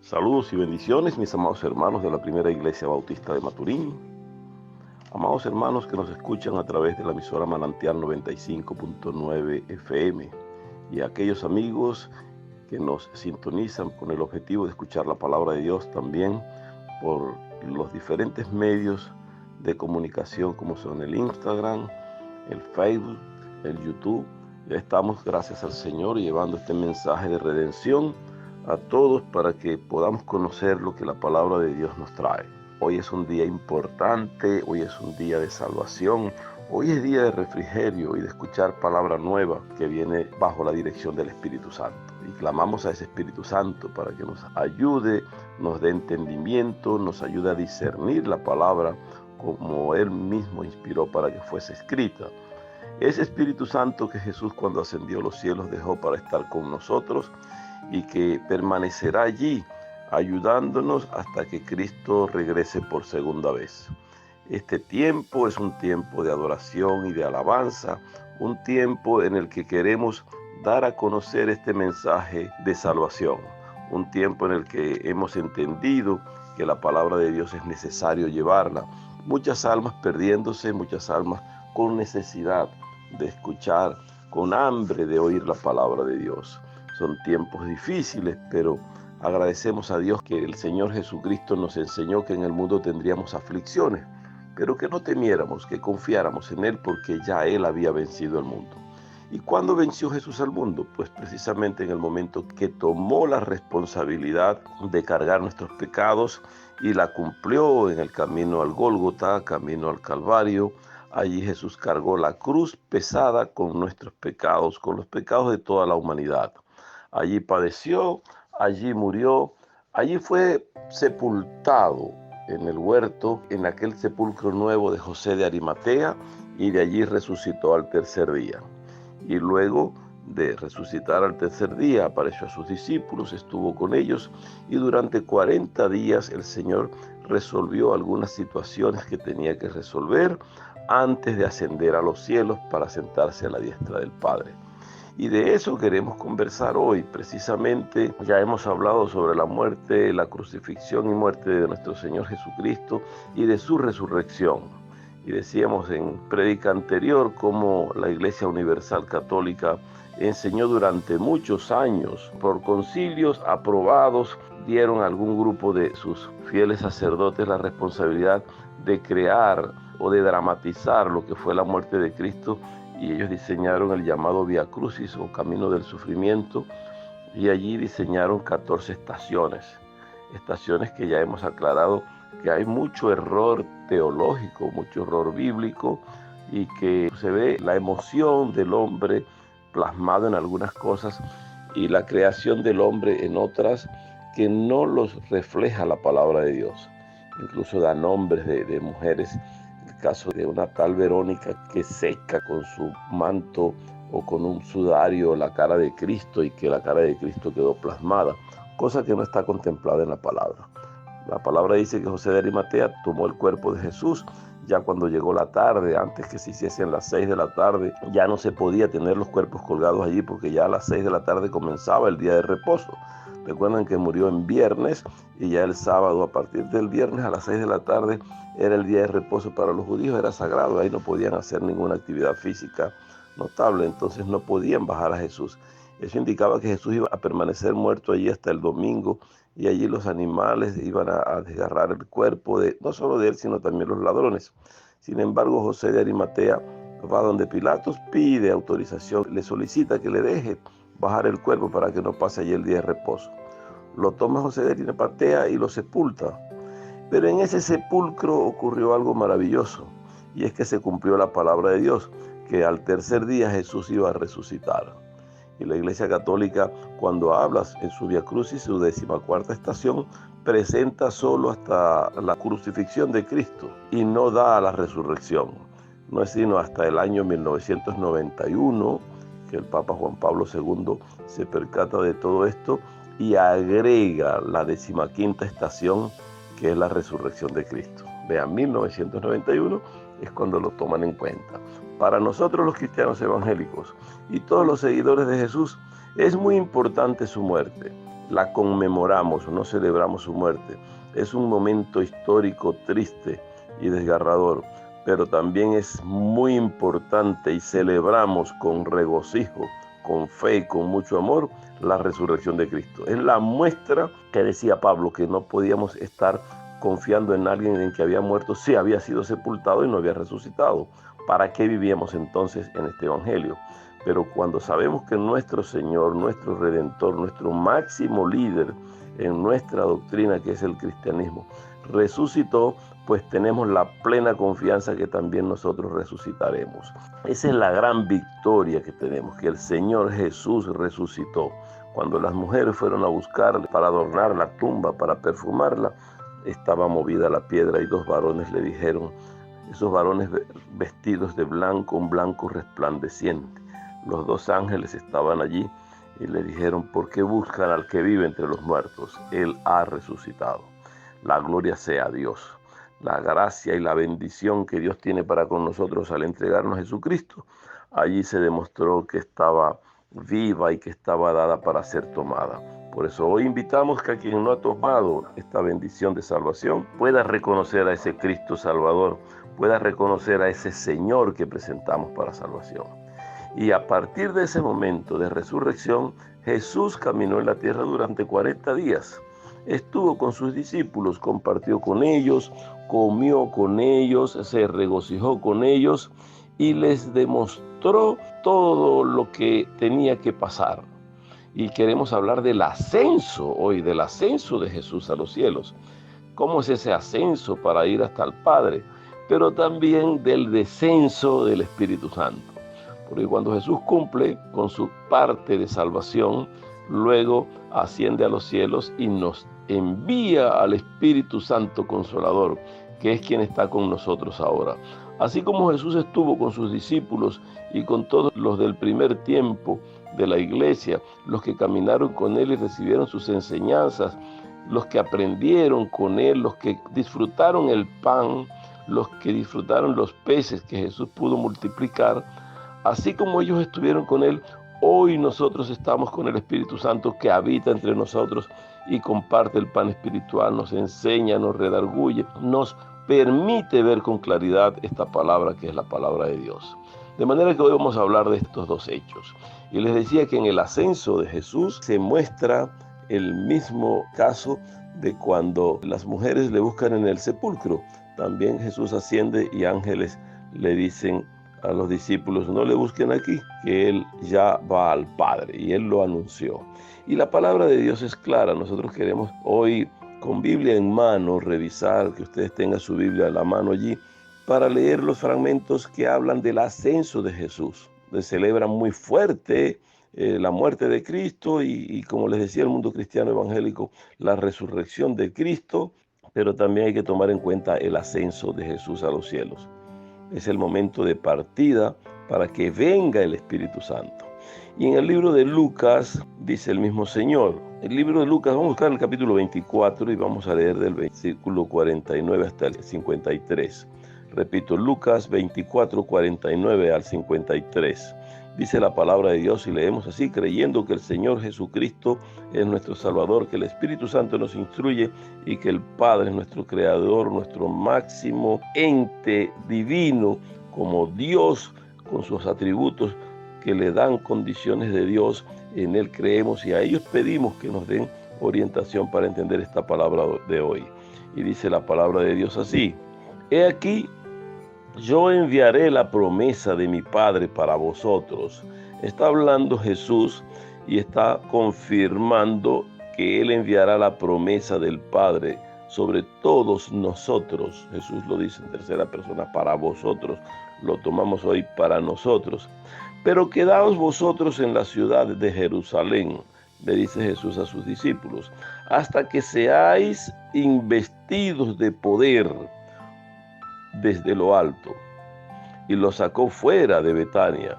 Saludos y bendiciones, mis amados hermanos de la Primera Iglesia Bautista de Maturín. Amados hermanos que nos escuchan a través de la emisora Manantial 95.9 FM y aquellos amigos que nos sintonizan con el objetivo de escuchar la palabra de Dios también por los diferentes medios de comunicación como son el Instagram, el Facebook, el YouTube. Ya estamos, gracias al Señor, llevando este mensaje de redención a todos para que podamos conocer lo que la palabra de Dios nos trae. Hoy es un día importante, hoy es un día de salvación, hoy es día de refrigerio y de escuchar palabra nueva que viene bajo la dirección del Espíritu Santo. Y clamamos a ese Espíritu Santo para que nos ayude, nos dé entendimiento, nos ayude a discernir la palabra como Él mismo inspiró para que fuese escrita. Ese Espíritu Santo que Jesús cuando ascendió a los cielos dejó para estar con nosotros y que permanecerá allí ayudándonos hasta que Cristo regrese por segunda vez. Este tiempo es un tiempo de adoración y de alabanza, un tiempo en el que queremos dar a conocer este mensaje de salvación, un tiempo en el que hemos entendido que la palabra de Dios es necesario llevarla. Muchas almas perdiéndose, muchas almas con necesidad de escuchar, con hambre de oír la palabra de Dios. Son tiempos difíciles, pero agradecemos a Dios que el Señor Jesucristo nos enseñó que en el mundo tendríamos aflicciones, pero que no temiéramos, que confiáramos en Él porque ya Él había vencido el mundo. ¿Y cuándo venció Jesús al mundo? Pues precisamente en el momento que tomó la responsabilidad de cargar nuestros pecados y la cumplió en el camino al Gólgota, camino al Calvario. Allí Jesús cargó la cruz pesada con nuestros pecados, con los pecados de toda la humanidad. Allí padeció, allí murió, allí fue sepultado en el huerto, en aquel sepulcro nuevo de José de Arimatea, y de allí resucitó al tercer día. Y luego de resucitar al tercer día apareció a sus discípulos, estuvo con ellos, y durante 40 días el Señor resolvió algunas situaciones que tenía que resolver antes de ascender a los cielos para sentarse a la diestra del Padre. Y de eso queremos conversar hoy. Precisamente ya hemos hablado sobre la muerte, la crucifixión y muerte de nuestro Señor Jesucristo y de su resurrección. Y decíamos en prédica anterior cómo la Iglesia Universal Católica enseñó durante muchos años, por concilios aprobados, dieron a algún grupo de sus fieles sacerdotes la responsabilidad de crear o de dramatizar lo que fue la muerte de Cristo, y ellos diseñaron el llamado Vía Crucis o Camino del Sufrimiento, y allí diseñaron 14 estaciones que ya hemos aclarado que hay mucho error teológico, mucho error bíblico, y que se ve la emoción del hombre plasmado en algunas cosas y la creación del hombre en otras que no los refleja la palabra de Dios. Incluso da nombres de mujeres. El caso de una tal Verónica que seca con su manto o con un sudario la cara de Cristo, y que la cara de Cristo quedó plasmada, cosa que no está contemplada en la palabra. La palabra dice que José de Arimatea tomó el cuerpo de Jesús ya cuando llegó la tarde, antes que se hiciesen las 6 de la tarde, ya no se podía tener los cuerpos colgados allí porque ya a las 6 de la tarde comenzaba el día de reposo. Recuerdan que murió en viernes y ya el sábado, a partir del viernes a las 6 de la tarde, era el día de reposo para los judíos, era sagrado, ahí no podían hacer ninguna actividad física notable, entonces no podían bajar a Jesús. Eso indicaba que Jesús iba a permanecer muerto allí hasta el domingo, y allí los animales iban a desgarrar el cuerpo, no solo de él, sino también los ladrones. Sin embargo, José de Arimatea va donde Pilatos, pide autorización, le solicita que le deje bajar el cuerpo para que no pase allí el día de reposo. Lo toma José de Arimatea y lo sepulta. Pero en ese sepulcro ocurrió algo maravilloso, y es que se cumplió la palabra de Dios, que al tercer día Jesús iba a resucitar. Y la Iglesia Católica, cuando habla en su Vía Crucis, su 14ª estación, presenta solo hasta la crucifixión de Cristo y no da a la resurrección. No es sino hasta el año 1991 que el Papa Juan Pablo II se percata de todo esto y agrega la 15ª estación, que es la resurrección de Cristo. Vean, 1991 es cuando lo toman en cuenta. Para nosotros los cristianos evangélicos y todos los seguidores de Jesús, es muy importante su muerte, la conmemoramos, no celebramos su muerte. Es un momento histórico triste y desgarrador, pero también es muy importante y celebramos con regocijo, con fe y con mucho amor la resurrección de Cristo. Es la muestra que decía Pablo, que no podíamos estar confiando en alguien en que había muerto, sí había sido sepultado y no había resucitado. ¿Para qué vivíamos entonces en este evangelio? Pero cuando sabemos que nuestro Señor, nuestro Redentor, nuestro máximo líder en nuestra doctrina, que es el cristianismo, resucitó, pues tenemos la plena confianza que también nosotros resucitaremos. Esa es la gran victoria que tenemos, que el Señor Jesús resucitó. Cuando las mujeres fueron a buscarle para adornar la tumba, para perfumarla, estaba movida la piedra y dos varones le dijeron, esos varones vestidos de blanco, un blanco resplandeciente. Los dos ángeles estaban allí y le dijeron, ¿por qué buscan al que vive entre los muertos? Él ha resucitado. La gloria sea a Dios. La gracia y la bendición que Dios tiene para con nosotros al entregarnos a Jesucristo, allí se demostró que estaba viva y que estaba dada para ser tomada. Por eso hoy invitamos que a quien no ha tomado esta bendición de salvación pueda reconocer a ese Cristo Salvador, pueda reconocer a ese Señor que presentamos para salvación. Y a partir de ese momento de resurrección, Jesús caminó en la tierra durante 40 días. Estuvo con sus discípulos, compartió con ellos, comió con ellos, se regocijó con ellos y les demostró todo lo que tenía que pasar. Y queremos hablar del ascenso hoy, del ascenso de Jesús a los cielos. ¿Cómo es ese ascenso para ir hasta el Padre? Pero también del descenso del Espíritu Santo. Porque cuando Jesús cumple con su parte de salvación, luego asciende a los cielos y nos envía al Espíritu Santo Consolador, que es quien está con nosotros ahora. Así como Jesús estuvo con sus discípulos y con todos los del primer tiempo de la iglesia, los que caminaron con Él y recibieron sus enseñanzas, los que aprendieron con Él, los que disfrutaron el pan, los que disfrutaron los peces que Jesús pudo multiplicar, así como ellos estuvieron con Él, hoy nosotros estamos con el Espíritu Santo que habita entre nosotros y comparte el pan espiritual, nos enseña, nos redarguye, nos permite ver con claridad esta palabra que es la palabra de Dios. De manera que hoy vamos a hablar de estos dos hechos. Y les decía que en el ascenso de Jesús se muestra el mismo caso de cuando las mujeres le buscan en el sepulcro. También Jesús asciende y ángeles le dicen a los discípulos, no le busquen aquí, que Él ya va al Padre, y Él lo anunció. Y la palabra de Dios es clara. Nosotros queremos hoy, con Biblia en mano, revisar, que ustedes tengan su Biblia a la mano allí, para leer los fragmentos que hablan del ascenso de Jesús. Se celebra muy fuerte la muerte de Cristo y como les decía el mundo cristiano evangélico, la resurrección de Cristo, pero también hay que tomar en cuenta el ascenso de Jesús a los cielos. Es el momento de partida para que venga el Espíritu Santo. Y en el libro de Lucas dice el mismo Señor. El libro de Lucas, vamos a buscar el capítulo 24 y vamos a leer del versículo 49 hasta el 53. Repito, Lucas 24, 49 al 53. Dice la palabra de Dios y leemos así: creyendo que el Señor Jesucristo es nuestro Salvador, que el Espíritu Santo nos instruye y que el Padre es nuestro Creador, nuestro máximo ente divino, como Dios con sus atributos que le dan condiciones de Dios. En Él creemos y a ellos pedimos que nos den orientación para entender esta palabra de hoy. Y dice la palabra de Dios así: he aquí, yo enviaré la promesa de mi Padre para vosotros. Está hablando Jesús y está confirmando que Él enviará la promesa del Padre sobre todos nosotros. Jesús lo dice en tercera persona, para vosotros. Lo tomamos hoy para nosotros. Pero quedaos vosotros en la ciudad de Jerusalén, le dice Jesús a sus discípulos, hasta que seáis investidos de poder desde lo alto. Y lo sacó fuera de Betania.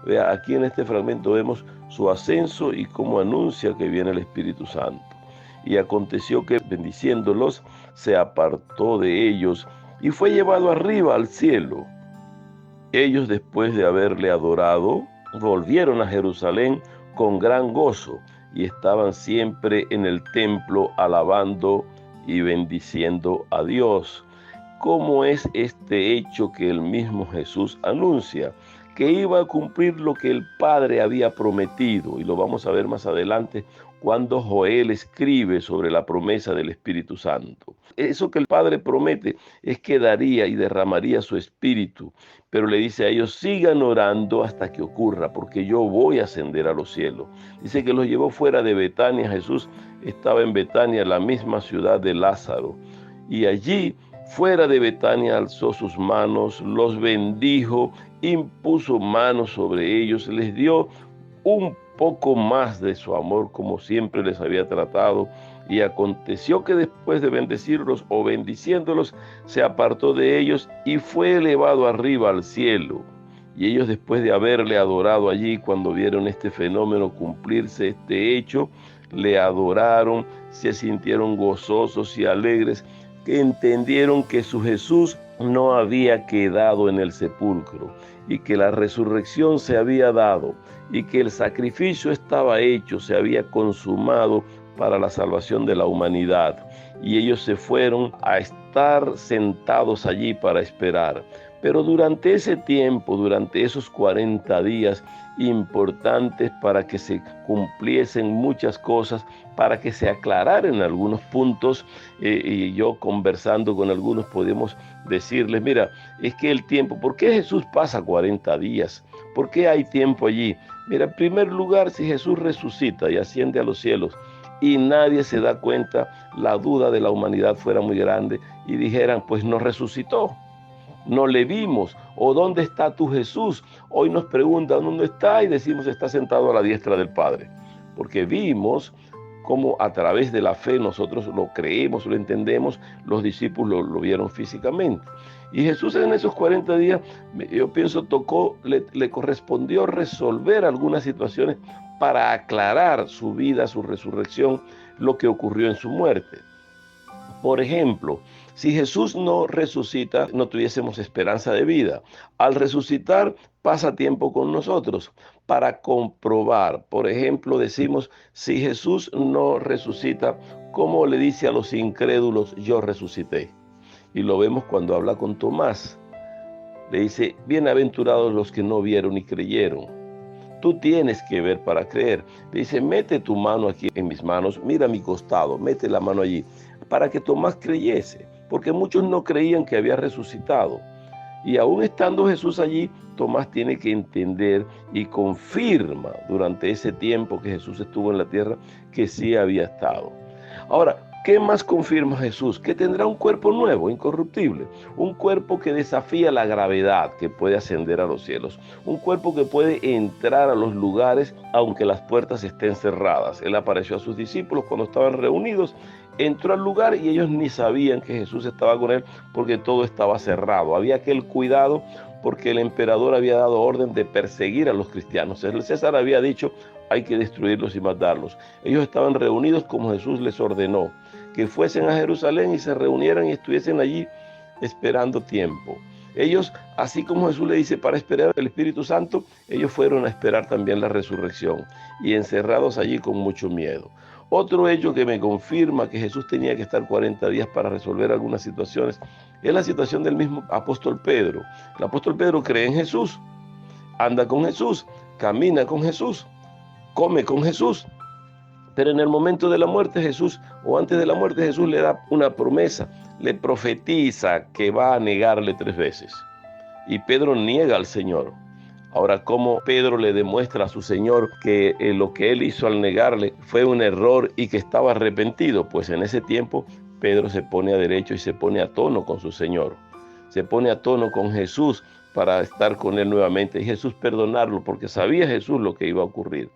Vea, aquí en este fragmento vemos su ascenso y cómo anuncia que viene el Espíritu Santo. Y aconteció que, bendiciéndolos, se apartó de ellos y fue llevado arriba al cielo. Ellos, después de haberle adorado, volvieron a Jerusalén con gran gozo y estaban siempre en el templo alabando y bendiciendo a Dios. ¿Cómo es este hecho que el mismo Jesús anuncia? Que iba a cumplir lo que el Padre había prometido, y lo vamos a ver más adelante cuando Joel escribe sobre la promesa del Espíritu Santo. Eso que el Padre promete es que daría y derramaría su Espíritu, pero le dice a ellos, sigan orando hasta que ocurra, porque yo voy a ascender a los cielos. Dice que los llevó fuera de Betania. Jesús estaba en Betania, la misma ciudad de Lázaro, y allí fuera de Betania alzó sus manos, los bendijo, impuso manos sobre ellos, les dio un poco más de su amor como siempre les había tratado. Y aconteció que después de bendecirlos o bendiciéndolos, se apartó de ellos y fue elevado arriba al cielo. Y ellos, después de haberle adorado allí, cuando vieron este fenómeno cumplirse, este hecho, le adoraron, se sintieron gozosos y alegres, que entendieron que su Jesús no había quedado en el sepulcro y que la resurrección se había dado y que el sacrificio estaba hecho, se había consumado para la salvación de la humanidad. Y ellos se fueron a estar sentados allí para esperar. Pero durante ese tiempo, durante esos 40 días importantes para que se cumpliesen muchas cosas, para que se aclararan algunos puntos, y yo conversando con algunos podemos decirles, mira, es que el tiempo, ¿por qué Jesús pasa 40 días? ¿Por qué hay tiempo allí? Mira, en primer lugar, si Jesús resucita y asciende a los cielos, y nadie se da cuenta, la duda de la humanidad fuera muy grande y dijeran, pues no resucitó, no le vimos, o ¿dónde está tu Jesús? Hoy nos preguntan dónde está y decimos está sentado a la diestra del Padre, porque vimos cómo a través de la fe nosotros lo creemos, lo entendemos, los discípulos lo vieron físicamente. Y Jesús en esos 40 días, yo pienso, le correspondió resolver algunas situaciones para aclarar su vida, su resurrección, lo que ocurrió en su muerte. Por ejemplo, si Jesús no resucita, no tuviésemos esperanza de vida. Al resucitar, pasa tiempo con nosotros para comprobar. Por ejemplo, decimos, si Jesús no resucita, ¿cómo le dice a los incrédulos, yo resucité? Y lo vemos cuando habla con Tomás. Le dice, bienaventurados los que no vieron y creyeron. Tú tienes que ver para creer. Le dice, mete tu mano aquí en mis manos, mira mi costado, mete la mano allí, para que Tomás creyese, porque muchos no creían que había resucitado. Y aún estando Jesús allí, Tomás tiene que entender y confirma durante ese tiempo que Jesús estuvo en la tierra que sí había estado. Ahora, ¿qué más confirma Jesús? Que tendrá un cuerpo nuevo, incorruptible, un cuerpo que desafía la gravedad, que puede ascender a los cielos, un cuerpo que puede entrar a los lugares aunque las puertas estén cerradas. Él apareció a sus discípulos cuando estaban reunidos, entró al lugar y ellos ni sabían que Jesús estaba con él porque todo estaba cerrado. Había aquel cuidado porque el emperador había dado orden de perseguir a los cristianos. El César había dicho, hay que destruirlos y matarlos. Ellos estaban reunidos como Jesús les ordenó, que fuesen a Jerusalén y se reunieran y estuviesen allí esperando tiempo. Ellos, así como Jesús le dice para esperar el Espíritu Santo, ellos fueron a esperar también la resurrección y encerrados allí con mucho miedo. Otro hecho que me confirma que Jesús tenía que estar 40 días para resolver algunas situaciones es la situación del mismo apóstol Pedro. El apóstol Pedro cree en Jesús, anda con Jesús, camina con Jesús, come con Jesús. Pero en el momento de la muerte Jesús, o antes de la muerte Jesús le da una promesa, le profetiza que va a negarle 3 veces. Y Pedro niega al Señor. Ahora, ¿cómo Pedro le demuestra a su Señor que lo que él hizo al negarle fue un error y que estaba arrepentido? Pues en ese tiempo Pedro se pone a derecho y se pone a tono con su Señor. Se pone a tono con Jesús para estar con él nuevamente y Jesús perdonarlo, porque sabía Jesús lo que iba a ocurrir.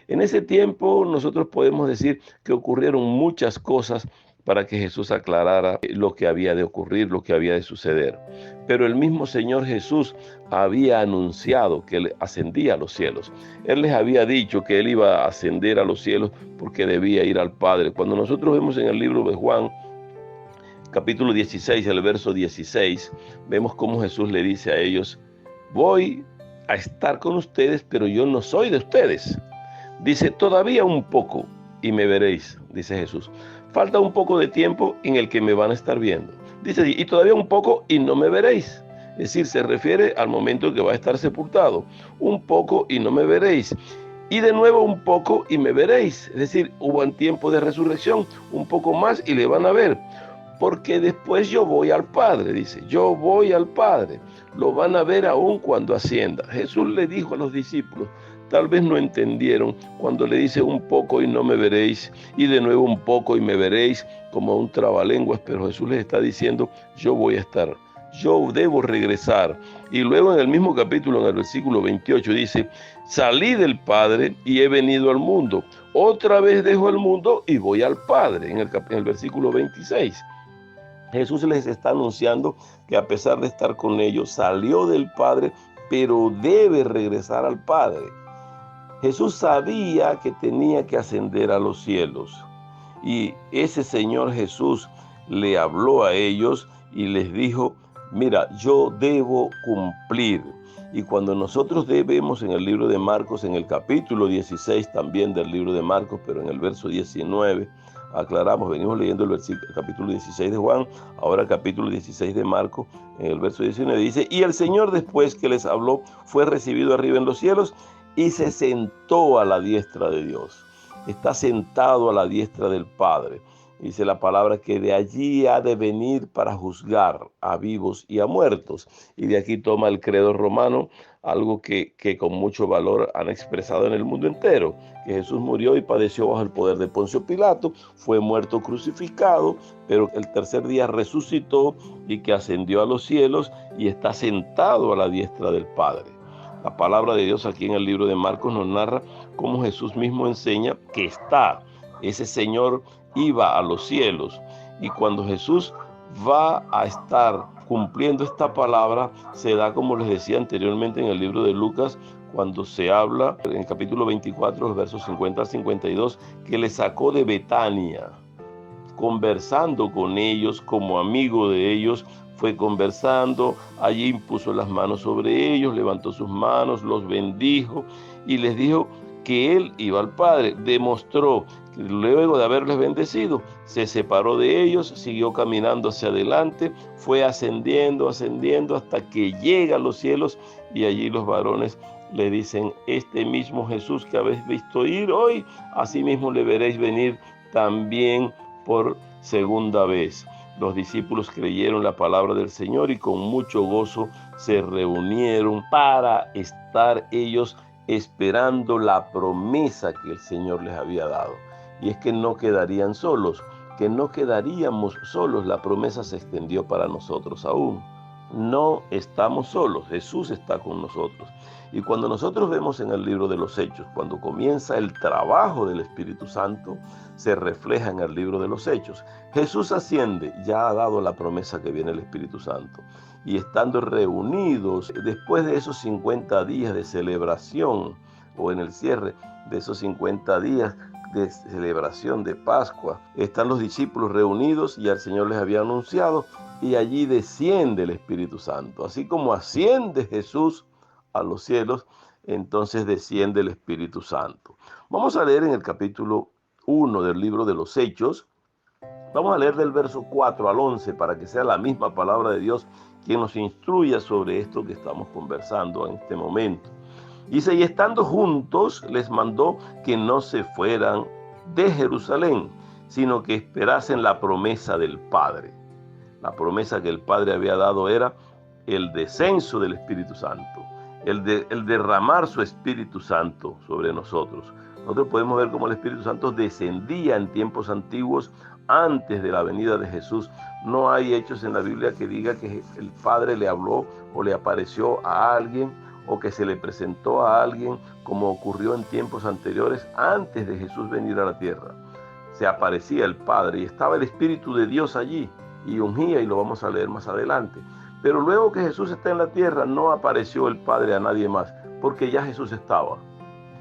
En ese tiempo nosotros podemos decir que ocurrieron muchas cosas para que Jesús aclarara lo que había de ocurrir, lo que había de suceder. Pero el mismo Señor Jesús había anunciado que Él ascendía a los cielos. Él les había dicho que Él iba a ascender a los cielos porque debía ir al Padre. Cuando nosotros vemos en el libro de Juan, capítulo 16, el verso 16, vemos cómo Jesús le dice a ellos, voy a estar con ustedes, pero yo no soy de ustedes. Dice, todavía un poco y me veréis, dice Jesús. Falta un poco de tiempo en el que me van a estar viendo. Dice, y todavía un poco y no me veréis. Es decir, se refiere al momento en que va a estar sepultado. Un poco y no me veréis. Y de nuevo un poco y me veréis. Es decir, hubo un tiempo de resurrección, un poco más y le van a ver. Porque después yo voy al Padre, dice, yo voy al Padre. Lo van a ver aún cuando ascienda. Jesús le dijo a los discípulos, tal vez no entendieron cuando le dice un poco y no me veréis, y de nuevo un poco y me veréis, como un trabalenguas, pero Jesús les está diciendo, yo voy a estar, yo debo regresar. Y luego en el mismo capítulo, en el versículo 28, dice, salí del Padre y he venido al mundo. Otra vez dejo el mundo y voy al Padre, en el versículo 26. Jesús les está anunciando que a pesar de estar con ellos, salió del Padre, pero debe regresar al Padre. Jesús sabía que tenía que ascender a los cielos. Y ese Señor Jesús le habló a ellos y les dijo, mira, yo debo cumplir. Y cuando nosotros vemos en el libro de Marcos, en el capítulo 16 también del libro de Marcos, pero en el verso 19, aclaramos, venimos leyendo el capítulo 16 de Juan, ahora el capítulo 16 de Marcos, en el verso 19 dice, y el Señor después que les habló fue recibido arriba en los cielos y se sentó a la diestra de Dios. Está sentado a la diestra del Padre. Dice la palabra que de allí ha de venir para juzgar a vivos y a muertos. Y de aquí toma el credo romano, algo que con mucho valor han expresado en el mundo entero, que Jesús murió y padeció bajo el poder de Poncio Pilato, fue muerto crucificado, pero el tercer día resucitó y que ascendió a los cielos y está sentado a la diestra del Padre. La palabra de Dios aquí en el libro de Marcos nos narra cómo Jesús mismo enseña que ese Señor iba a los cielos, y cuando Jesús va a estar cumpliendo esta palabra, se da, como les decía anteriormente en el libro de Lucas, cuando se habla en el capítulo 24, los versos 50 al 52, que le sacó de Betania, conversando con ellos, como amigo de ellos, fue conversando, allí impuso las manos sobre ellos, levantó sus manos, los bendijo y les dijo que él iba al Padre. Demostró que luego de haberles bendecido, se separó de ellos, siguió caminando hacia adelante, fue ascendiendo hasta que llega a los cielos, y allí los varones le dicen, este mismo Jesús que habéis visto ir hoy, así mismo le veréis venir también por segunda vez. Los discípulos creyeron la palabra del Señor y con mucho gozo se reunieron para estar ellos esperando la promesa que el Señor les había dado. Y es que no quedarían solos, que no quedaríamos solos. La promesa se extendió para nosotros aún. No estamos solos, Jesús está con nosotros. Y cuando nosotros vemos en el libro de los Hechos, cuando comienza el trabajo del Espíritu Santo, se refleja en el libro de los Hechos. Jesús asciende, ya ha dado la promesa que viene el Espíritu Santo. Y estando reunidos, después de esos 50 días de celebración, o en el cierre de esos 50 días de celebración de Pascua, están los discípulos reunidos y al Señor les había anunciado, y allí desciende el Espíritu Santo. Así como asciende Jesús a los cielos, entonces desciende el Espíritu Santo. Vamos a leer en el capítulo 1 del libro de los Hechos. Vamos a leer del verso 4 al 11 para que sea la misma palabra de Dios quien nos instruya sobre esto que estamos conversando en este momento. Dice, y estando juntos les mandó que no se fueran de Jerusalén, sino que esperasen la promesa del Padre. La promesa que el Padre había dado era el descenso del Espíritu Santo, el derramar su Espíritu Santo sobre nosotros. Nosotros podemos ver cómo el Espíritu Santo descendía en tiempos antiguos antes de la venida de Jesús. No hay hechos en la Biblia que diga que el Padre le habló o le apareció a alguien o que se le presentó a alguien como ocurrió en tiempos anteriores antes de Jesús venir a la tierra. Se aparecía el Padre y estaba el Espíritu de Dios allí y ungía, y lo vamos a leer más adelante. Pero luego que Jesús está en la tierra, no apareció el Padre a nadie más, porque ya Jesús estaba.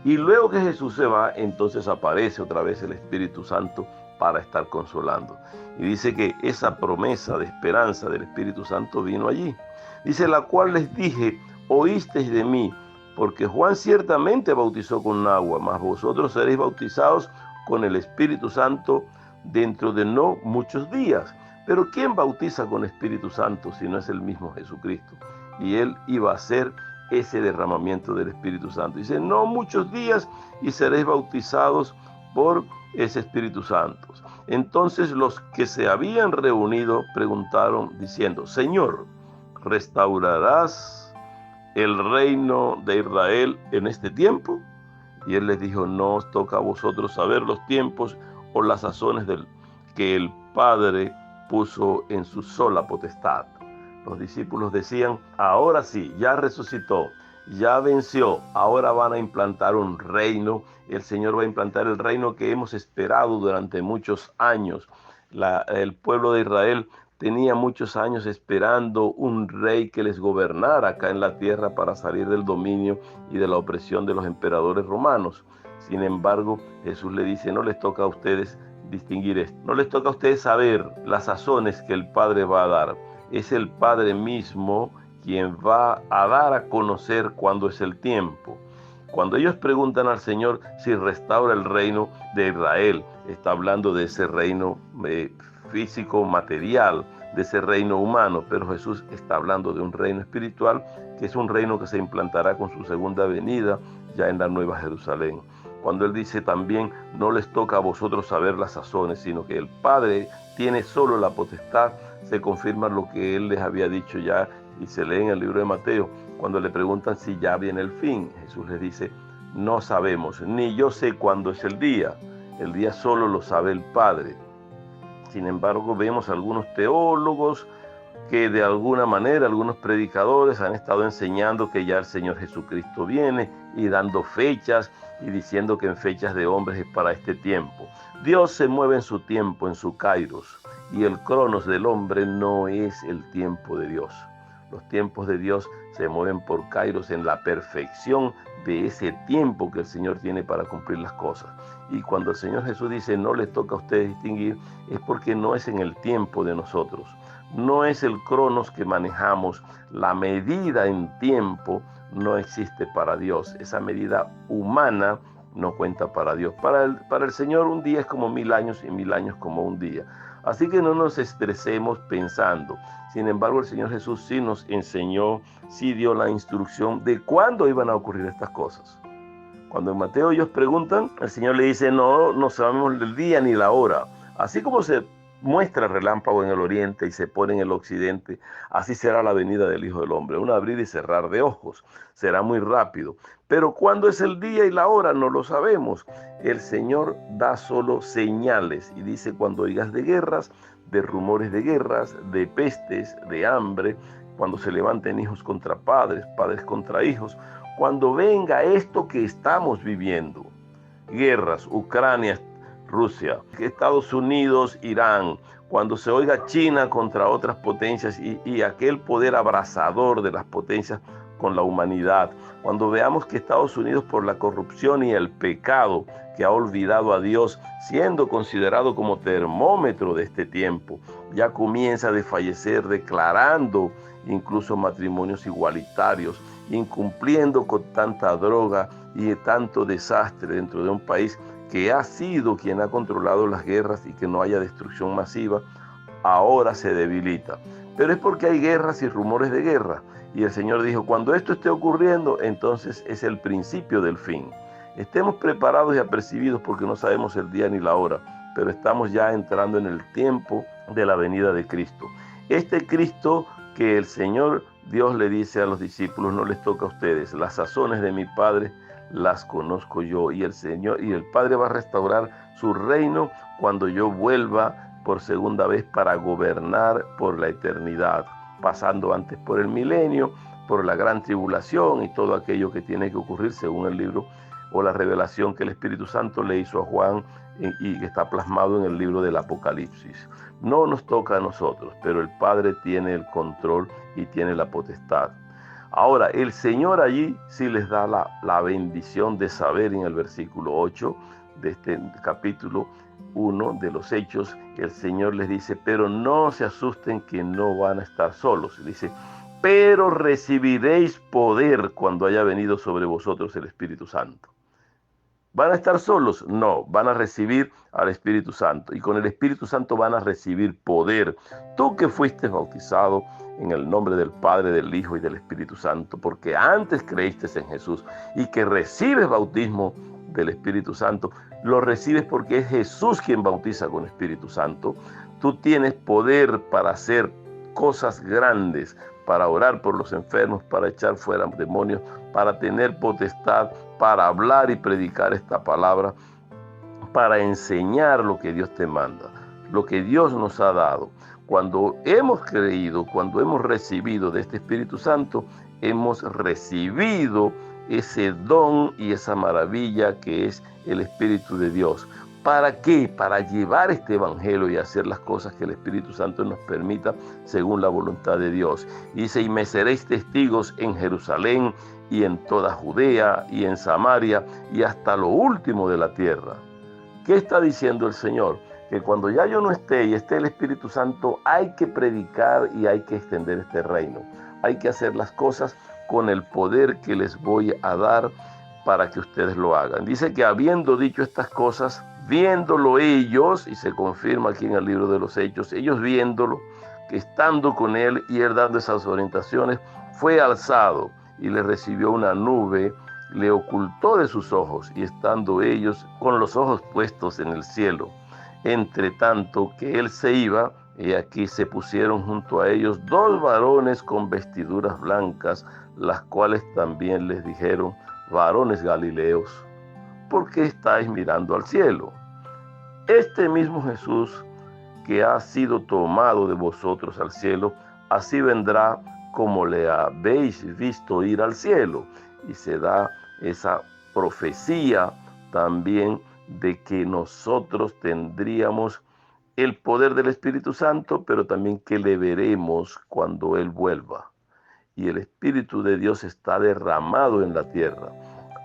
Y luego que Jesús se va, entonces aparece otra vez el Espíritu Santo para estar consolando. Y dice que esa promesa de esperanza del Espíritu Santo vino allí. Dice, la cual les dije, oísteis de mí, porque Juan ciertamente bautizó con agua, mas vosotros seréis bautizados con el Espíritu Santo dentro de no muchos días. Pero ¿quién bautiza con Espíritu Santo si no es el mismo Jesucristo? Y él iba a hacer ese derramamiento del Espíritu Santo. Dice, no muchos días y seréis bautizados por ese Espíritu Santo. Entonces los que se habían reunido preguntaron diciendo, Señor, ¿restaurarás el reino de Israel en este tiempo? Y él les dijo, no os toca a vosotros saber los tiempos o las sazones que el Padre puso en su sola potestad. Los discípulos decían, ahora sí, ya resucitó, ya venció, ahora van a implantar un reino. El Señor va a implantar el reino que hemos esperado durante muchos años. El pueblo de Israel tenía muchos años esperando un rey que les gobernara acá en la tierra para salir del dominio y de la opresión de los emperadores romanos. Sin embargo, Jesús le dice, no les toca a ustedes distinguir esto, no les toca a ustedes saber las sazones que el Padre va a dar. Es el Padre mismo quien va a dar a conocer cuándo es el tiempo. Cuando ellos preguntan al Señor si restaura el reino de Israel, está hablando de ese reino físico, material, de ese reino humano, pero Jesús está hablando de un reino espiritual, que es un reino que se implantará con su segunda venida ya en la Nueva Jerusalén. Cuando Él dice también, no les toca a vosotros saber las sazones, sino que el Padre tiene solo la potestad, se confirma lo que Él les había dicho ya y se lee en el libro de Mateo. Cuando le preguntan si ya viene el fin, Jesús les dice, no sabemos, ni yo sé cuándo es el día solo lo sabe el Padre. Sin embargo, vemos algunos teólogos que de alguna manera, algunos predicadores han estado enseñando que ya el Señor Jesucristo viene y dando fechas y diciendo que en fechas de hombres es para este tiempo. Dios se mueve en su tiempo, en su kairos, y el cronos del hombre no es el tiempo de Dios. Los tiempos de Dios se mueven por kairos en la perfección de ese tiempo que el Señor tiene para cumplir las cosas. Y cuando el Señor Jesús dice no les toca a ustedes distinguir, es porque no es en el tiempo de nosotros. No es el cronos que manejamos. La medida en tiempo no existe para Dios. Esa medida humana no cuenta para Dios. Para el Señor un día es como 1000 años y 1000 años como un día. Así que no nos estresemos pensando. Sin embargo, el Señor Jesús sí nos enseñó, sí dio la instrucción de cuándo iban a ocurrir estas cosas. Cuando en Mateo ellos preguntan, el Señor le dice, no sabemos el día ni la hora. Así como se muestra el relámpago en el oriente y se pone en el occidente, así será la venida del Hijo del Hombre, un abrir y cerrar de ojos, será muy rápido. Pero cuándo es el día y la hora no lo sabemos. El Señor da solo señales y dice, cuando oigas de guerras, de rumores de guerras, de pestes, de hambre, cuando se levanten hijos contra padres, padres contra hijos, cuando venga esto que estamos viviendo, guerras, Ucrania, Rusia, Estados Unidos, Irán, cuando se oiga China contra otras potencias y aquel poder abrasador de las potencias con la humanidad, cuando veamos que Estados Unidos por la corrupción y el pecado que ha olvidado a Dios, siendo considerado como termómetro de este tiempo, ya comienza a desfallecer declarando incluso matrimonios igualitarios, incumpliendo con tanta droga y tanto desastre dentro de un país que ha sido quien ha controlado las guerras y que no haya destrucción masiva, ahora se debilita. Pero es porque hay guerras y rumores de guerra. Y el Señor dijo, cuando esto esté ocurriendo, entonces es el principio del fin. Estemos preparados y apercibidos porque no sabemos el día ni la hora, pero estamos ya entrando en el tiempo de la venida de Cristo. Este Cristo que el Señor Dios le dice a los discípulos, no les toca a ustedes, las sazones de mi Padre las conozco yo, y el Señor y el Padre va a restaurar su reino cuando yo vuelva por segunda vez para gobernar por la eternidad, pasando antes por el milenio, por la gran tribulación y todo aquello que tiene que ocurrir según el libro o la revelación que el Espíritu Santo le hizo a Juan y que está plasmado en el libro del Apocalipsis. No nos toca a nosotros, pero el Padre tiene el control y tiene la potestad. Ahora, el Señor allí sí les da la bendición de saber en el versículo 8 de este capítulo 1 de los Hechos, el Señor les dice, pero no se asusten que no van a estar solos. Dice, pero recibiréis poder cuando haya venido sobre vosotros el Espíritu Santo. ¿Van a estar solos? No, van a recibir al Espíritu Santo y con el Espíritu Santo van a recibir poder. Tú que fuiste bautizado en el nombre del Padre, del Hijo y del Espíritu Santo, porque antes creíste en Jesús y que recibes bautismo del Espíritu Santo, lo recibes porque es Jesús quien bautiza con Espíritu Santo. Tú tienes poder para hacer cosas grandes, para orar por los enfermos, para echar fuera demonios, para tener potestad, para hablar y predicar esta palabra, para enseñar lo que Dios te manda, lo que Dios nos ha dado. Cuando hemos creído, cuando hemos recibido de este Espíritu Santo, hemos recibido ese don y esa maravilla que es el Espíritu de Dios. ¿Para qué? Para llevar este evangelio y hacer las cosas que el Espíritu Santo nos permita según la voluntad de Dios. Dice, y me seréis testigos en Jerusalén y en toda Judea y en Samaria y hasta lo último de la tierra. ¿Qué está diciendo el Señor? Que cuando ya yo no esté y esté el Espíritu Santo, hay que predicar y hay que extender este reino. Hay que hacer las cosas con el poder que les voy a dar para que ustedes lo hagan. Dice que habiendo dicho estas cosas, viéndolo ellos, y se confirma aquí en el libro de los Hechos, ellos viéndolo, que estando con él y él dando esas orientaciones, fue alzado y le recibió una nube, le ocultó de sus ojos, y estando ellos con los ojos puestos en el cielo, entre tanto que él se iba, y aquí se pusieron junto a ellos 2 varones con vestiduras blancas, las cuales también les dijeron, varones galileos, ¿por qué estáis mirando al cielo? Este mismo Jesús que ha sido tomado de vosotros al cielo, así vendrá como le habéis visto ir al cielo. Y se da esa profecía también de que nosotros tendríamos el poder del Espíritu Santo, pero también que le veremos cuando Él vuelva. Y el Espíritu de Dios está derramado en la tierra.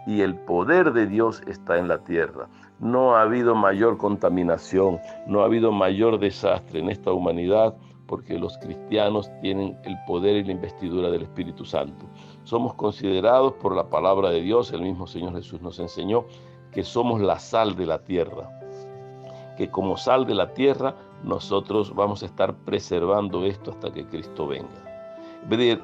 Y el poder de Dios está en la tierra. No ha habido mayor contaminación, no ha habido mayor desastre en esta humanidad, porque los cristianos tienen el poder y la investidura del Espíritu Santo. Somos considerados por la palabra de Dios, el mismo Señor Jesús nos enseñó que somos la sal de la tierra, que como sal de la tierra nosotros vamos a estar preservando esto hasta que Cristo venga.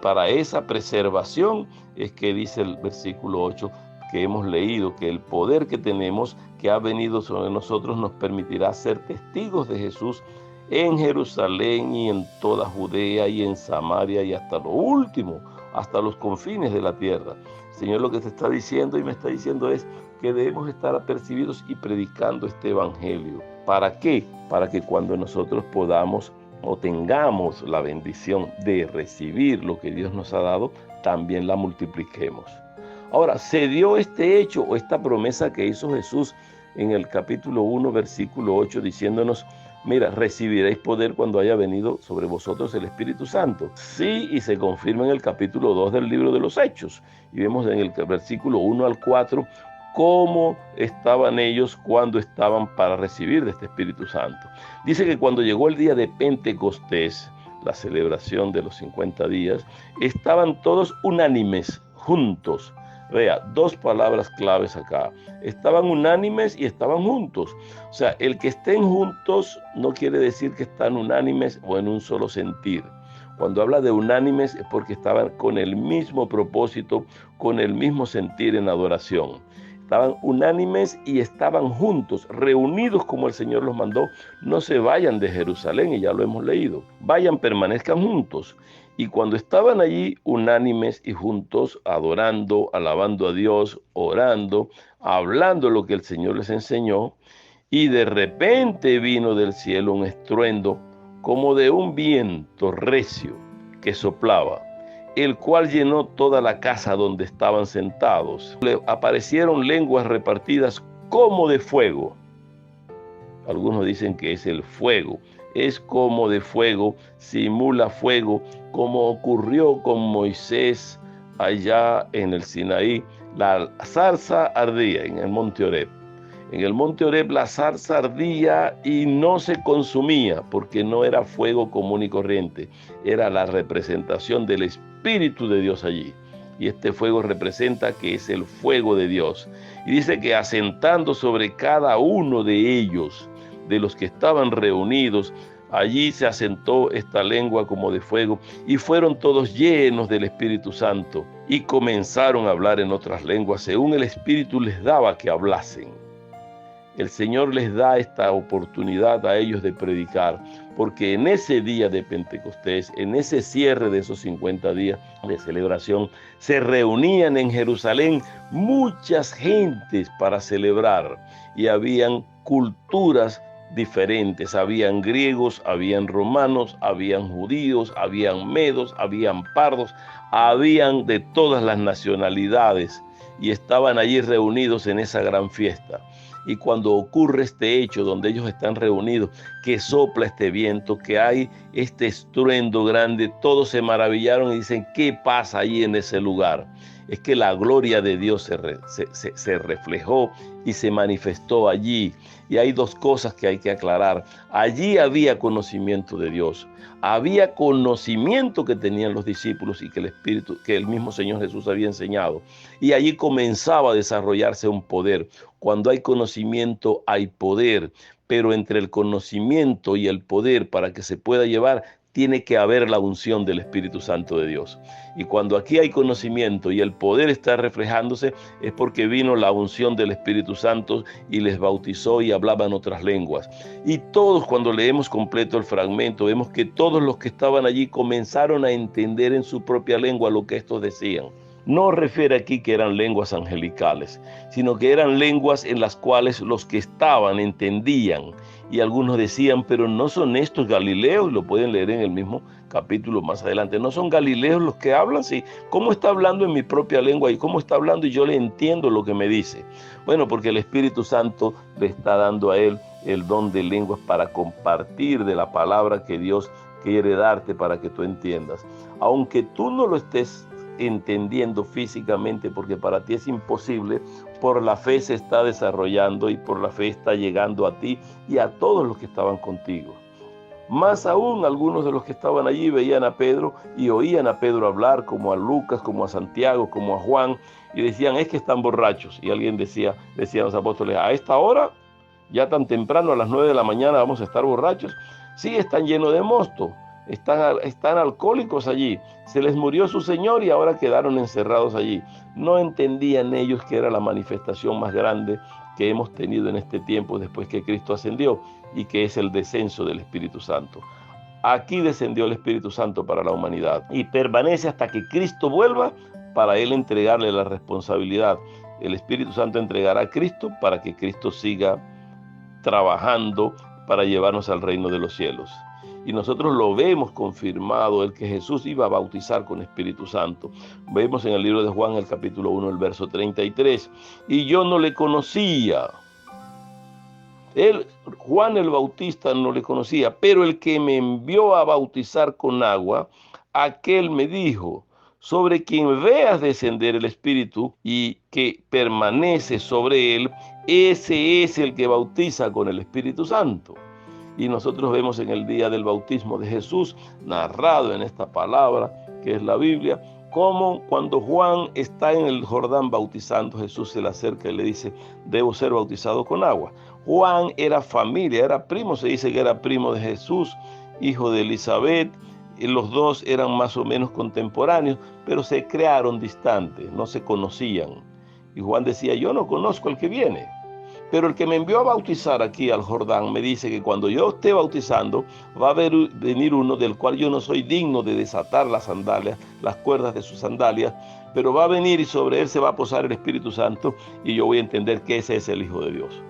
Para esa preservación es que dice el versículo 8 que hemos leído, que el poder que tenemos, que ha venido sobre nosotros, nos permitirá ser testigos de Jesús en Jerusalén y en toda Judea y en Samaria y hasta lo último, hasta los confines de la tierra. El Señor lo que te está diciendo y me está diciendo es que debemos estar apercibidos y predicando este evangelio. ¿Para qué? Para que cuando nosotros podamos o tengamos la bendición de recibir lo que Dios nos ha dado, también la multipliquemos. Ahora, se dio este hecho o esta promesa que hizo Jesús en el capítulo 1, versículo 8, diciéndonos, mira, recibiréis poder cuando haya venido sobre vosotros el Espíritu Santo. Sí, y se confirma en el capítulo 2 del libro de los Hechos. Y vemos en el versículo 1 al 4 cómo estaban ellos cuando estaban para recibir de este Espíritu Santo. Dice que cuando llegó el día de Pentecostés, la celebración de los 50 días, estaban todos unánimes, juntos. Vea, 2 palabras claves acá. Estaban unánimes y estaban juntos. O sea, el que estén juntos no quiere decir que están unánimes o en un solo sentir. Cuando habla de unánimes es porque estaban con el mismo propósito, con el mismo sentir en adoración. Estaban unánimes y estaban juntos, reunidos como el Señor los mandó. No se vayan de Jerusalén, y ya lo hemos leído. Vayan, permanezcan juntos. Y cuando estaban allí unánimes y juntos, adorando, alabando a Dios, orando, hablando lo que el Señor les enseñó, y de repente vino del cielo un estruendo como de un viento recio que soplaba, el cual llenó toda la casa donde estaban sentados. Le aparecieron lenguas repartidas como de fuego. Algunos dicen que es el fuego. Es como de fuego, simula fuego, como ocurrió con Moisés allá en el Sinaí. La zarza ardía en el monte Horeb. En el monte Horeb la zarza ardía y no se consumía porque no era fuego común y corriente. Era la representación del Espíritu de Dios allí. Y este fuego representa que es el fuego de Dios. Y dice que asentando sobre cada uno de ellos, de los que estaban reunidos, allí se asentó esta lengua como de fuego, y fueron todos llenos del Espíritu Santo, y comenzaron a hablar en otras lenguas, según el Espíritu les daba que hablasen. El Señor les da esta oportunidad a ellos de predicar, porque en ese día de Pentecostés, en ese cierre de esos 50 días de celebración, se reunían en Jerusalén muchas gentes para celebrar, y habían culturas diferentes, habían griegos, habían romanos, habían judíos, habían medos, habían pardos, habían de todas las nacionalidades, y estaban allí reunidos en esa gran fiesta. Y cuando ocurre este hecho donde ellos están reunidos, que sopla este viento, que hay este estruendo grande, todos se maravillaron y dicen, ¿qué pasa allí en ese lugar? Es que la gloria de Dios se reflejó y se manifestó allí. Y hay dos cosas que hay que aclarar. Allí había conocimiento de Dios. Había conocimiento que tenían los discípulos y que el Espíritu, que el mismo Señor Jesús había enseñado. Y allí comenzaba a desarrollarse un poder. Cuando hay conocimiento hay poder, pero entre el conocimiento y el poder, para que se pueda llevar, tiene que haber la unción del Espíritu Santo de Dios. Y cuando aquí hay conocimiento y el poder está reflejándose, es porque vino la unción del Espíritu Santo y les bautizó y hablaban otras lenguas. Y todos, cuando leemos completo el fragmento, vemos que todos los que estaban allí comenzaron a entender en su propia lengua lo que estos decían. No refiere aquí que eran lenguas angelicales, sino que eran lenguas en las cuales los que estaban entendían. Y algunos decían, pero no son estos galileos, y lo pueden leer en el mismo capítulo más adelante. No son galileos los que hablan, sí. ¿Cómo está hablando en mi propia lengua? ¿Y cómo está hablando? Y yo le entiendo lo que me dice. Bueno, porque el Espíritu Santo le está dando a él el don de lenguas para compartir de la palabra que Dios quiere darte para que tú entiendas. Aunque tú no lo estés entendiendo físicamente, porque para ti es imposible, por la fe se está desarrollando y por la fe está llegando a ti y a todos los que estaban contigo. Más aún, algunos de los que estaban allí veían a Pedro y oían a Pedro hablar, como a Lucas, como a Santiago, como a Juan, y decían, es que están borrachos. Y alguien decía los apóstoles, a esta hora, ya tan temprano, a las 9 de la mañana, vamos a estar borrachos. Sí, están llenos de mosto. Están alcohólicos allí, se les murió su Señor y ahora quedaron encerrados allí. No entendían ellos que era la manifestación más grande que hemos tenido en este tiempo después que Cristo ascendió y que es el descenso del Espíritu Santo. Aquí descendió el Espíritu Santo para la humanidad y permanece hasta que Cristo vuelva para él entregarle la responsabilidad. El Espíritu Santo entregará a Cristo para que Cristo siga trabajando para llevarnos al reino de los cielos. Y nosotros lo vemos confirmado, el que Jesús iba a bautizar con Espíritu Santo. Vemos en el libro de Juan, el capítulo 1, el verso 33. Y yo no le conocía. Juan el Bautista no le conocía, pero el que me envió a bautizar con agua, aquel me dijo, sobre quien veas descender el Espíritu y que permanece sobre él, ese es el que bautiza con el Espíritu Santo. Y nosotros vemos en el día del bautismo de Jesús, narrado en esta palabra que es la Biblia, como cuando Juan está en el Jordán bautizando, Jesús se le acerca y le dice, debo ser bautizado con agua. Juan era familia, era primo, se dice que era primo de Jesús, hijo de Elizabeth, y los dos eran más o menos contemporáneos, pero se crearon distantes, no se conocían. Y Juan decía, yo no conozco al que viene. Pero el que me envió a bautizar aquí al Jordán me dice que cuando yo esté bautizando va a venir uno del cual yo no soy digno de desatar las sandalias, las cuerdas de sus sandalias, pero va a venir y sobre él se va a posar el Espíritu Santo y yo voy a entender que ese es el Hijo de Dios.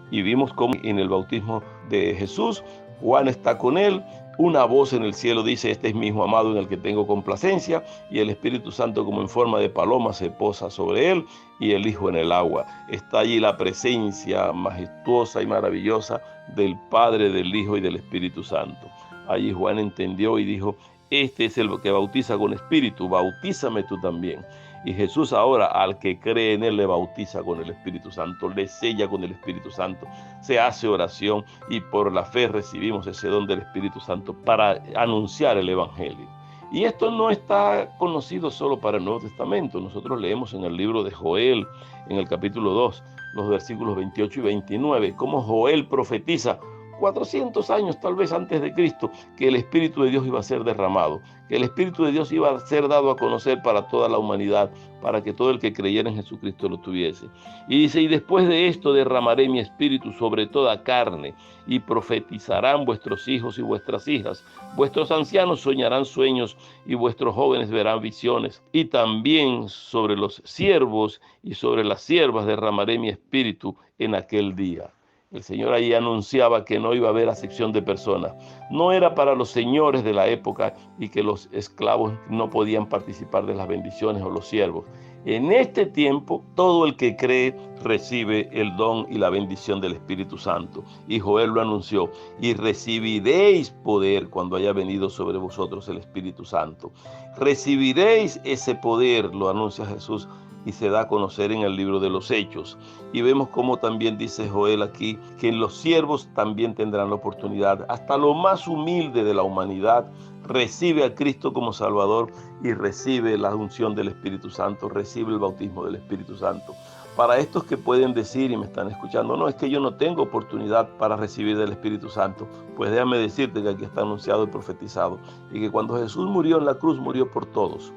Y vimos cómo en el bautismo de Jesús, Juan está con él, una voz en el cielo dice, este es mi Hijo amado en el que tengo complacencia, y el Espíritu Santo como en forma de paloma se posa sobre él, y el Hijo en el agua. Está allí la presencia majestuosa y maravillosa del Padre, del Hijo y del Espíritu Santo. Allí Juan entendió y dijo, este es el que bautiza con Espíritu, bautízame tú también. Y Jesús ahora al que cree en él le bautiza con el Espíritu Santo, le sella con el Espíritu Santo, se hace oración y por la fe recibimos ese don del Espíritu Santo para anunciar el Evangelio. Y esto no está conocido solo para el Nuevo Testamento. Nosotros leemos en el libro de Joel, en el capítulo 2, los versículos 28 y 29, cómo Joel profetiza 400 años tal vez antes de Cristo, que el Espíritu de Dios iba a ser derramado, que el Espíritu de Dios iba a ser dado a conocer para toda la humanidad, para que todo el que creyera en Jesucristo lo tuviese. Y dice, y después de esto derramaré mi Espíritu sobre toda carne, y profetizarán vuestros hijos y vuestras hijas, vuestros ancianos soñarán sueños, y vuestros jóvenes verán visiones, y también sobre los siervos y sobre las siervas derramaré mi Espíritu en aquel día. El Señor ahí anunciaba que no iba a haber acepción de personas. No era para los señores de la época y que los esclavos no podían participar de las bendiciones o los siervos. En este tiempo, todo el que cree recibe el don y la bendición del Espíritu Santo. Y Joel lo anunció, y recibiréis poder cuando haya venido sobre vosotros el Espíritu Santo. Recibiréis ese poder, lo anuncia Jesús, y se da a conocer en el libro de los Hechos. Y vemos cómo también dice Joel aquí, que los siervos también tendrán la oportunidad. Hasta lo más humilde de la humanidad recibe a Cristo como Salvador y recibe la unción del Espíritu Santo, recibe el bautismo del Espíritu Santo. Para estos que pueden decir y me están escuchando, no, es que yo no tengo oportunidad para recibir del Espíritu Santo, pues déjame decirte que aquí está anunciado y profetizado, y que cuando Jesús murió en la cruz, murió por todos.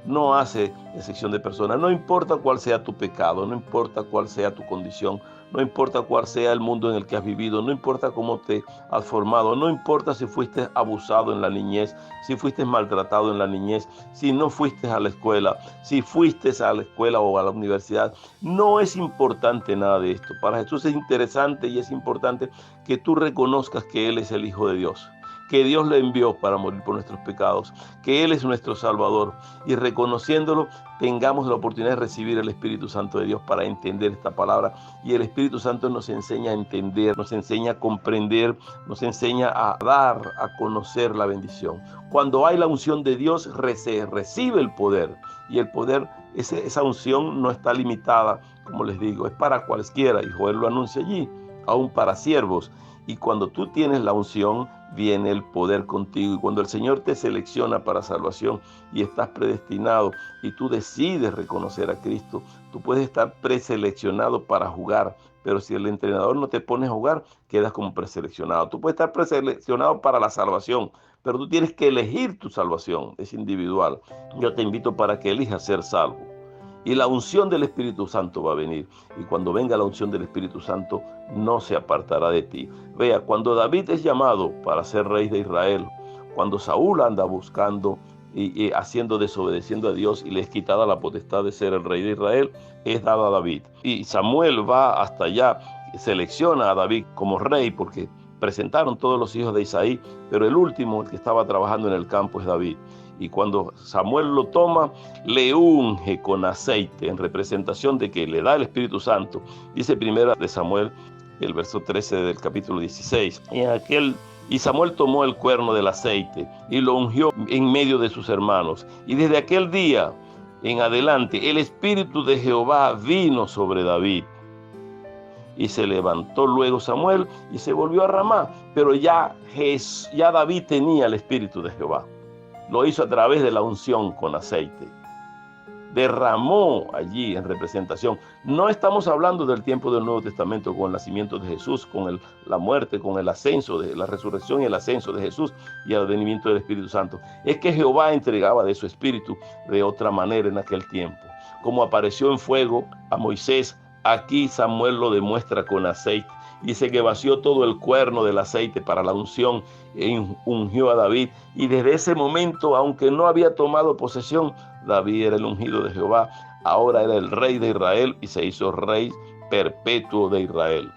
No hace excepción de personas, no importa cuál sea tu pecado, no importa cuál sea tu condición, no importa cuál sea el mundo en el que has vivido, no importa cómo te has formado, no importa si fuiste abusado en la niñez, si fuiste maltratado en la niñez, si no fuiste a la escuela, si fuiste a la escuela o a la universidad, no es importante nada de esto. Para Jesús es interesante y es importante que tú reconozcas que Él es el Hijo de Dios, que Dios le envió para morir por nuestros pecados, que Él es nuestro Salvador, y reconociéndolo tengamos la oportunidad de recibir el Espíritu Santo de Dios para entender esta palabra. Y el Espíritu Santo nos enseña a entender, nos enseña a comprender, nos enseña a dar a conocer la bendición. Cuando hay la unción de Dios, se recibe el poder, y el poder, esa unción no está limitada, como les digo, es para cualquiera, y Joel lo anuncia allí, aún para siervos. Y cuando tú tienes la unción, viene el poder contigo. Y cuando el Señor te selecciona para salvación y estás predestinado y tú decides reconocer a Cristo, tú puedes estar preseleccionado para jugar, pero si el entrenador no te pone a jugar, quedas como preseleccionado. Tú puedes estar preseleccionado para la salvación, pero tú tienes que elegir tu salvación, es individual. Yo te invito para que elijas ser salvo. Y la unción del Espíritu Santo va a venir. Y cuando venga la unción del Espíritu Santo, no se apartará de ti. Vea, cuando David es llamado para ser rey de Israel, cuando Saúl anda buscando y desobedeciendo a Dios y le es quitada la potestad de ser el rey de Israel, es dada a David. Y Samuel va hasta allá, selecciona a David como rey porque presentaron todos los hijos de Isaí, pero el último, el que estaba trabajando en el campo, es David. Y cuando Samuel lo toma, le unge con aceite en representación de que le da el Espíritu Santo. Dice primera de Samuel, el verso 13 del capítulo 16. Y Samuel tomó el cuerno del aceite y lo ungió en medio de sus hermanos. Y desde aquel día en adelante el Espíritu de Jehová vino sobre David. Y se levantó luego Samuel y se volvió a Ramá. Pero ya David tenía el Espíritu de Jehová. Lo hizo a través de la unción con aceite. Derramó allí en representación. No estamos hablando del tiempo del Nuevo Testamento con el nacimiento de Jesús, con la muerte, con el ascenso, de la resurrección y el ascenso de Jesús y el venimiento del Espíritu Santo. Es que Jehová entregaba de su Espíritu de otra manera en aquel tiempo. Como apareció en fuego a Moisés, aquí Samuel lo demuestra con aceite. Dice que vació todo el cuerno del aceite para la unción e ungió a David. Y desde ese momento, aunque no había tomado posesión, David era el ungido de Jehová. Ahora era el rey de Israel y se hizo rey perpetuo de Israel.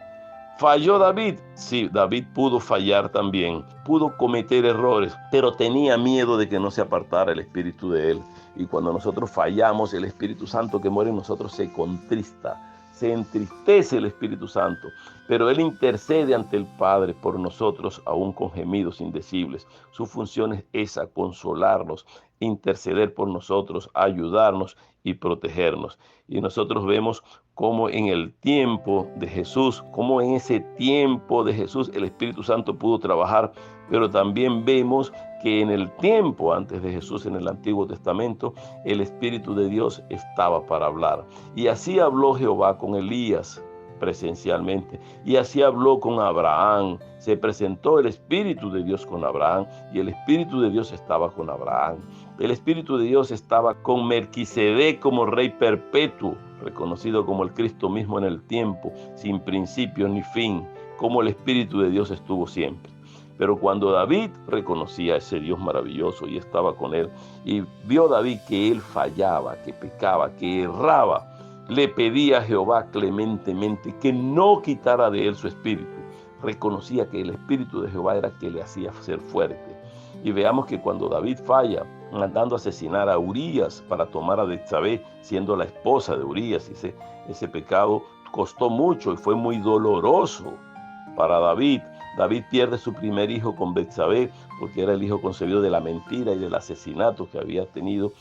¿Falló David? Sí, David pudo fallar también. Pudo cometer errores, pero tenía miedo de que no se apartara el espíritu de él. Y cuando nosotros fallamos, el Espíritu Santo que muere en nosotros se contrista. Se entristece el Espíritu Santo, pero Él intercede ante el Padre por nosotros, aún con gemidos indecibles. Su función es esa, consolarnos, interceder por nosotros, ayudarnos y protegernos. Y nosotros vemos cómo en el tiempo de Jesús, cómo en ese tiempo de Jesús el Espíritu Santo pudo trabajar, pero también vemos que en el tiempo antes de Jesús, en el Antiguo Testamento, el Espíritu de Dios estaba para hablar. Y así habló Jehová con Elías presencialmente, y así habló con Abraham. Se presentó el Espíritu de Dios con Abraham, y el Espíritu de Dios estaba con Abraham. El Espíritu de Dios estaba con Melquisedec como rey perpetuo, reconocido como el Cristo mismo en el tiempo, sin principio ni fin, como el Espíritu de Dios estuvo siempre. Pero cuando David reconocía a ese Dios maravilloso y estaba con él, y vio David que él fallaba, que pecaba, que erraba, le pedía a Jehová clementemente que no quitara de él su espíritu. Reconocía que el Espíritu de Jehová era que le hacía ser fuerte. Y veamos que cuando David falla, mandando a asesinar a Urías para tomar a Betsabé, siendo la esposa de Urías, ese pecado costó mucho y fue muy doloroso para David. David pierde su primer hijo con Betsabé, porque era el hijo concebido de la mentira y del asesinato que había tenido.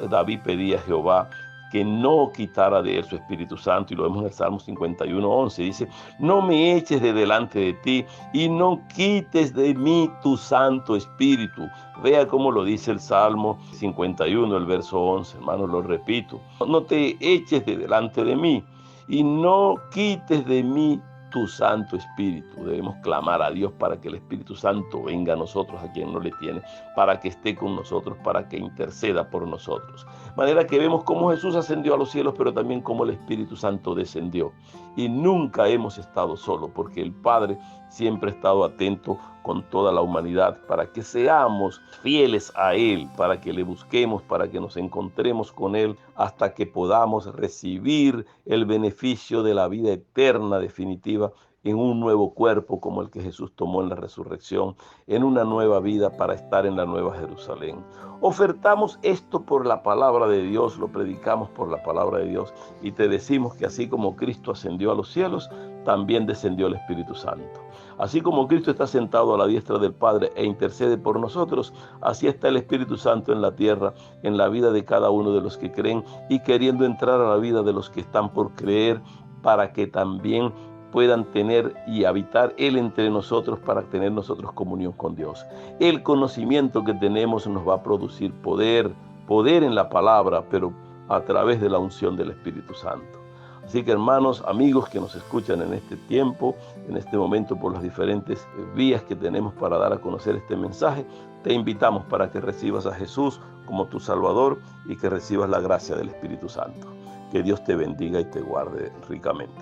David pedía a Jehová que no quitara de él su Espíritu Santo, y lo vemos en el Salmo 51:11, dice: no me eches de delante de ti y no quites de mí tu Santo Espíritu. Vea cómo lo dice el Salmo 51, el verso 11, hermanos, lo repito: no te eches de delante de mí y no quites de mí tu Santo Espíritu. Debemos clamar a Dios para que el Espíritu Santo venga a nosotros, a quien no le tiene, para que esté con nosotros, para que interceda por nosotros. De manera que vemos cómo Jesús ascendió a los cielos, pero también cómo el Espíritu Santo descendió. Y nunca hemos estado solos, porque el Padre siempre ha estado atento con toda la humanidad para que seamos fieles a Él, para que le busquemos, para que nos encontremos con Él, hasta que podamos recibir el beneficio de la vida eterna definitiva en un nuevo cuerpo como el que Jesús tomó en la resurrección, en una nueva vida para estar en la nueva Jerusalén. Ofertamos esto por la palabra de Dios, lo predicamos por la palabra de Dios, y te decimos que así como Cristo ascendió a los cielos, también descendió el Espíritu Santo. Así como Cristo está sentado a la diestra del Padre e intercede por nosotros, así está el Espíritu Santo en la tierra, en la vida de cada uno de los que creen, y queriendo entrar a la vida de los que están por creer, para que también puedan tener y habitar Él entre nosotros, para tener nosotros comunión con Dios. El conocimiento que tenemos nos va a producir poder en la palabra, pero a través de la unción del Espíritu Santo. Así que, hermanos, amigos que nos escuchan en este tiempo, en este momento, por las diferentes vías que tenemos para dar a conocer este mensaje, te invitamos para que recibas a Jesús como tu Salvador y que recibas la gracia del Espíritu Santo. Que Dios te bendiga y te guarde ricamente.